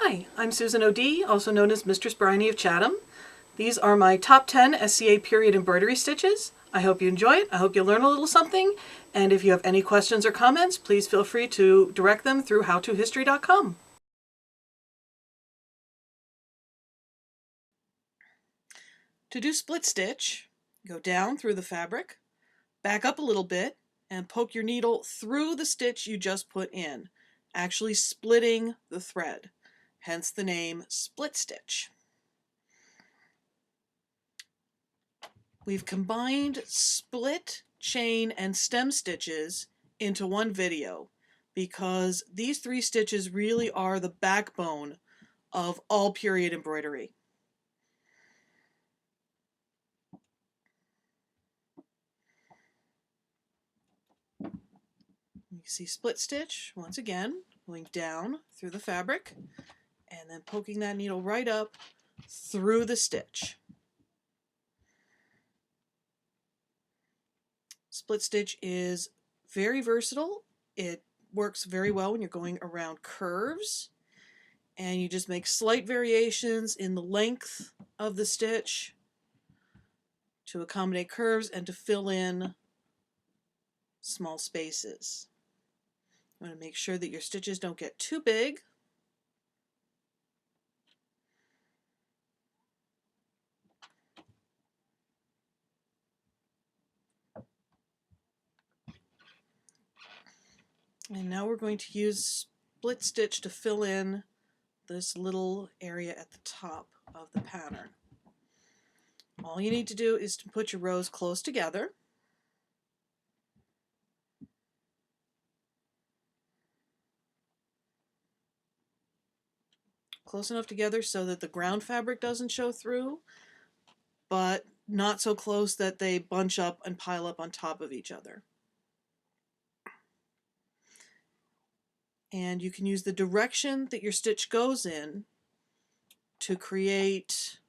Hi, I'm Susan O'D, also known as Mistress Briony of Chatham. These are my top 10 SCA period embroidery stitches. I hope you enjoy it. I hope you learn a little something. And if you have any questions or comments, please feel free to direct them through howtohistory.com. To do split stitch, go down through the fabric, back up a little bit, and poke your needle through the stitch you just put in, actually splitting the thread. Hence the name split stitch. We've combined split, chain, and stem stitches into one video because these three stitches really are the backbone of all period embroidery. You see split stitch, once again, going down through the fabric and then poking that needle right up through the stitch. Split stitch is very versatile. It works very well when you're going around curves, and you just make slight variations in the length of the stitch to accommodate curves and to fill in small spaces. You want to make sure that your stitches don't get too big. And now we're going to use split stitch to fill in this little area at the top of the pattern. All you need to do is to put your rows close together. Close enough together so that the ground fabric doesn't show through, but not so close that they bunch up and pile up on top of each other. And you can use the direction that your stitch goes in to create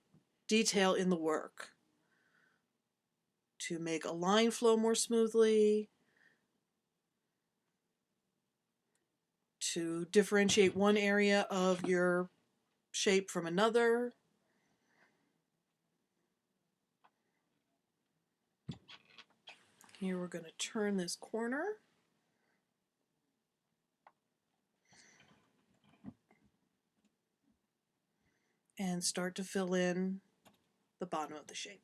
detail in the work, to make a line flow more smoothly, to differentiate one area of your shape from another. Here we're going to turn this corner. And start to fill in the bottom of the shape.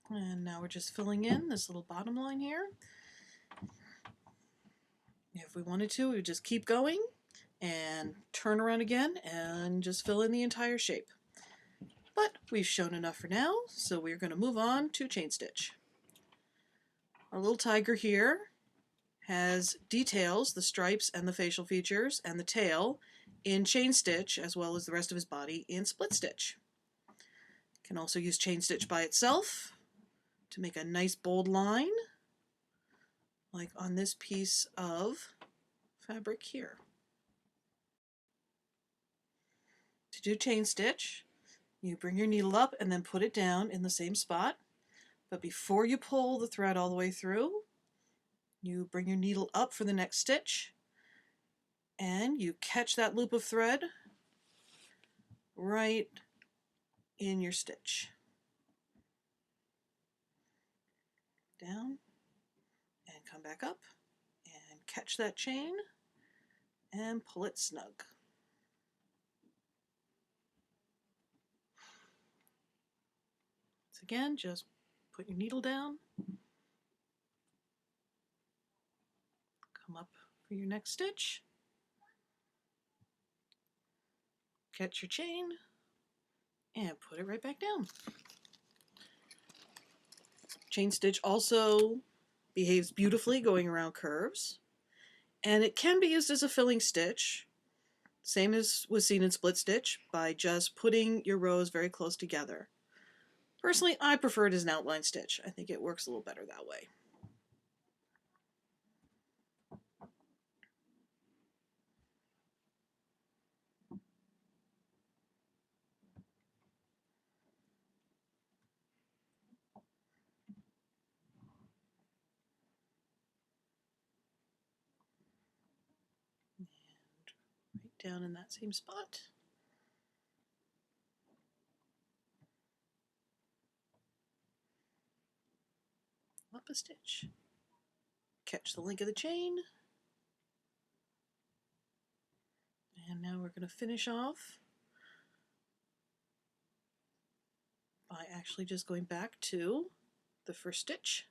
And now we're just filling in this little bottom line here. If we wanted to, we would just keep going and turn around again and just fill in the entire shape. But we've shown enough for now, so we're going to move on to chain stitch. Our little tiger here has details, the stripes and the facial features and the tail, in chain stitch, as well as the rest of his body in split stitch. Can also use chain stitch by itself to make a nice bold line, like on this piece of fabric here. To do chain stitch, you bring your needle up and then put it down in the same spot, but before you pull the thread all the way through, you bring your needle up for the next stitch and you catch that loop of thread right in your stitch. Down and come back up and catch that chain and pull it snug. So again, just put your needle down, come up for your next stitch, catch your chain, and put it right back down. Chain stitch also behaves beautifully going around curves, and it can be used as a filling stitch, same as was seen in split stitch, by just putting your rows very close together. Personally, I prefer it as an outline stitch. I think it works a little better that way. down in that same spot. Up a stitch. Catch the link of the chain. And now we're going to finish off by actually just going back to the first stitch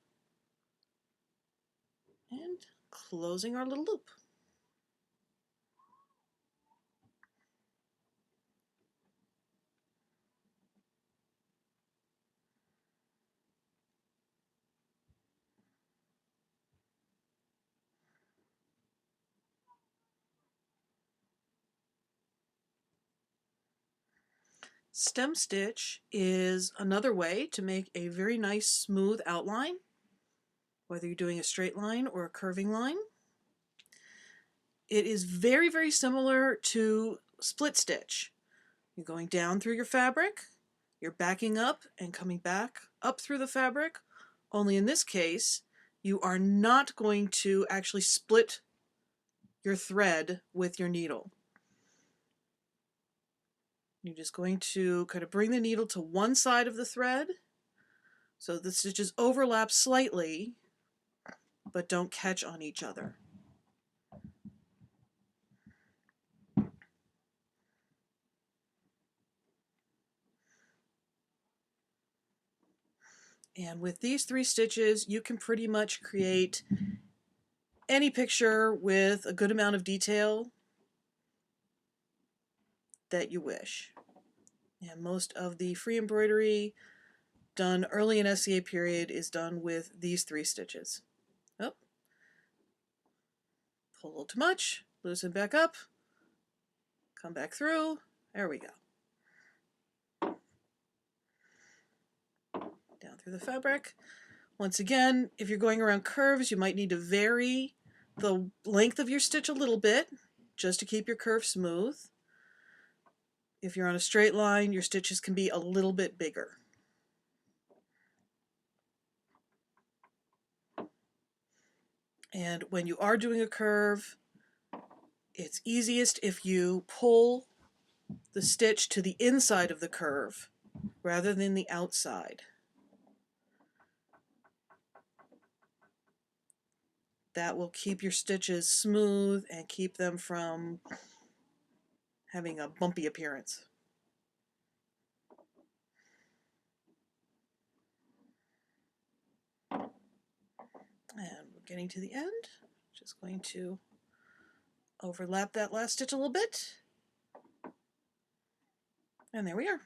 and closing our little loop. Stem stitch is another way to make a very nice smooth outline, whether you're doing a straight line or a curving line. It is very, very similar to split stitch. You're going down through your fabric, you're backing up and coming back up through the fabric, only in this case, you are not going to actually split your thread with your needle. You're just going to kind of bring the needle to one side of the thread so the stitches overlap slightly, but don't catch on each other. And with these 3 stitches, you can pretty much create any picture with a good amount of detail that you wish. And most of the free embroidery done early in SCA period is done with these 3 stitches. Oh, pull a little too much, loosen back up, come back through, there we go. Down through the fabric. Once again, if you're going around curves, you might need to vary the length of your stitch a little bit just to keep your curve smooth. If you're on a straight line, your stitches can be a little bit bigger. And when you are doing a curve, it's easiest if you pull the stitch to the inside of the curve rather than the outside. That will keep your stitches smooth and keep them from having a bumpy appearance. And we're getting to the end. Just going to overlap that last stitch a little bit. And there we are.